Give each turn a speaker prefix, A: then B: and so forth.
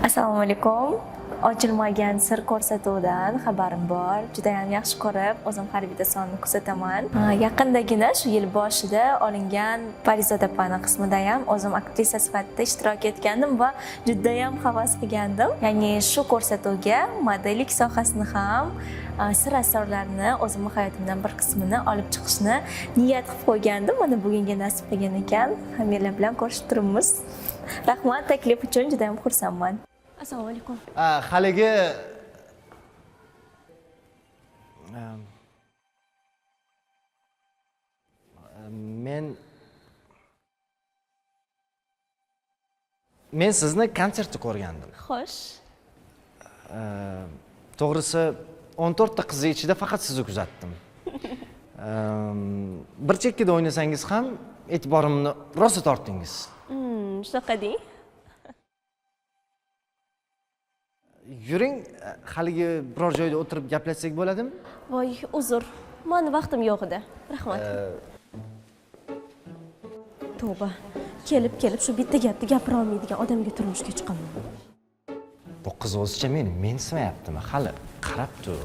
A: Assalomu alaykum. Ochilmagan sir ko'rsatuvdan xabarim bor. Juda ham yaxshi ko'rib, o'zim har bitta sonni kuzataman. Yaqindagina shu yil boshida olingan Parizoda opani qismida ham o'zim aktrisa sifatida ishtirok etgandim va juda ham havas qilgandim. Ya'ni shu ko'rsatuvga modellik sohasini ham sir asrorlarini o'zimning hayotimdan bir qismini olib chiqishni niyat qilib qo'ygandim. Mana bugunga nasib qilgan ekan. Hammalar bilan ko'rishib turibmiz. Rahmat, taklif uchun juda ham xursandman. Assalomu alaykum.
B: Haligi men sizni konsertda ko'rgandim.
A: Xo'sh.
B: To'g'risi 14 ta qiz ichida faqat sizni kuzatdim. Bir chekkada o'ynasangiz ham e'tiborimni rosa tortdingiz.
A: Shunaqa deng.
B: Yuring, haligi biror joyda o'tirib gaplashsak bo'ladimi?
A: Voy, uzr. Meni vaqtim yo'q edi. Rahmat. Tavba. Kelib shu bitta gapni gapira olmaydigan odamga turmushga chiqaman.
B: Bu qiz o'zicha meni mensimayaptimi? Hali qarab tur.